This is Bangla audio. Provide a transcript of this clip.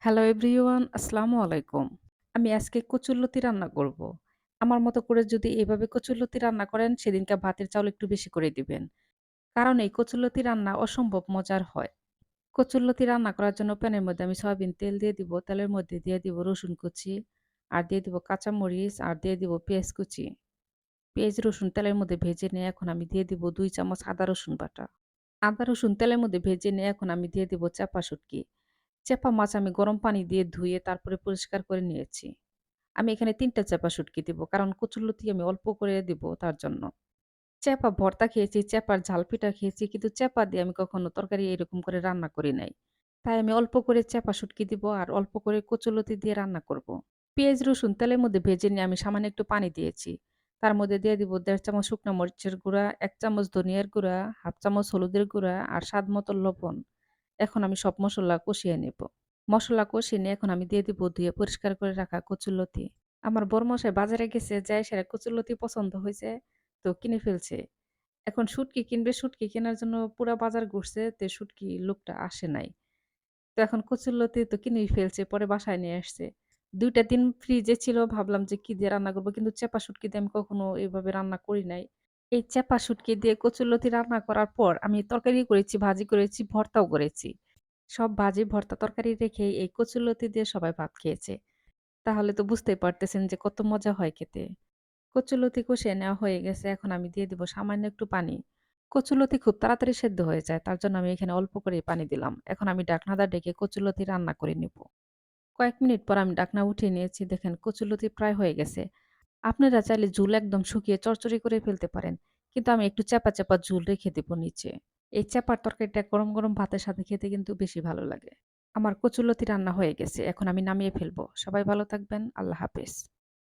হ্যালো এভরিওয়ান, আসসালামু আলাইকুম। আমি আজকে কচুরলতি রান্না করব। আমার মতো করে যদি এভাবে কচুরলতি রান্না করেন, সেদিনকে ভাতের চাউল একটু বেশি করে দিবেন। কারণ এই কচুরলতি রান্না অসম্ভব মজার হয়। কচুরলতি রান্না করার জন্য প্যানের মধ্যে আমি সয়াবিন তেল দিয়ে দিব। তেলের মধ্যে দিয়ে দিব রসুন কুচি, আর দিয়ে দিব কাঁচামরিচ, আর দিয়ে দিব পেঁয়াজ কুচি। পেঁয়াজ রসুন তেলের মধ্যে ভেজে নিয়ে এখন আমি দিয়ে দিব ২ চামচ আদা রসুন বাটা। আদা রসুন তেলের মধ্যে ভেজে নিয়ে এখন আমি দিয়ে দিব চাপা শুটকি। চেপা মাছ আমি গরম পানি দিয়ে ধুয়ে তারপরে পরিষ্কার করে নিয়েছি। আমি এখানে ৩ টা চেপা শুটকি দিব। কারণ কচুরলতি আমি অল্প করে দিব তার জন্য। চেপা ভর্তা খেয়েছি, চেপার ঝাল পিঠা খেয়েছি কিন্তু চেপা দিয়ে আমি কখনো তরকারি এরকম করে রান্না করি নাই। তাই আমি অল্প করে চেপা শুটকি দিব আর অল্প করে কচুরলতি দিয়ে রান্না করব। পেঁয়াজ রসুন তেলের মধ্যে ভেজে নিয়ে আমি সামান্য একটু পানি দিয়েছি। তার মধ্যে দিয়ে দিব ১.৫ চামচ শুকনা মরিচের গুঁড়া, ১ চামচ ধনিয়ার গুঁড়া, ১/২ চামচ হলুদের গুঁড়া আর স্বাদ মতো লবণ। এখন আমি সব মসলা কষিয়ে নেব। মসলা কষিয়ে নিয়ে এখন আমি দিয়ে দিব ধুয়ে পরিষ্কার করে রাখা কচুরলতি। আমার বড়মশাই বাজারে গেছে, যাইয়া সেরা কচুরলতি পছন্দ হইছে, তো কিনে ফেলছে। এখন শুটকি কিনবে, শুটকি কেনার জন্য পুরা বাজার ঘুরছে, তে শুটকি লোকটা আসে নাই। তো এখন কচুরলতি তো কিনেই ফেলছে, পরে বাসায় নিয়ে আসছে। ২ টা দিন ফ্রিজে ছিল, ভাবলাম যে কি দিয়ে রান্না করব, কিন্তু চেপা শুটকি দিয়ে আমি কখনো এভাবে রান্না করি নাই। এই চেপা শুটকি দিয়ে কচুরলতি রান্না করার পর আমি তরকারি করেছি, ভাজি করেছি, ভর্তাও করেছি। সব ভাজি, ভর্তা, তরকারি রেখে এই কচুরলতি দিয়ে সবাই ভাত খেয়েছে। তাহলে তো বুঝতেই পারতেছেন যে কত মজা হয় খেতে। কচুরলতি কষিয়ে নেওয়া হয়ে গেছে। এখন আমি দিয়ে দিব সামান্য একটু পানি। কচুরলতি খুব তাড়াতাড়ি সেদ্ধ হয়ে যায়। তার জন্য আমি এখানে অল্প করেই পানি দিলাম। এখন আমি ঢাকনাটা ঢেকে কচুরলতি রান্না করে নিব। কয়েক মিনিট পর আমি ঢাকনা উঠিয়ে নিয়েছি। দেখেন কচুরলতি প্রায় হয়ে গেছে। আপনারা চাইলে ঝোল একদম শুকিয়ে চড়চড়ি করে ফেলতে পারেন। কিন্তু আমি একটু চ্যাপা, চ্যাপা ঝোল রেখে দিব নিচে। এই চ্যাপার তরকারিটা গরম, গরম ভাতের সাথে খেতে কিন্তু বেশি ভালো লাগে। আমার কচুরলতি রান্না হয়ে গেছে। এখন আমি নামিয়ে ফেলবো। সবাই ভালো থাকবেন। আল্লাহ হাফেজ।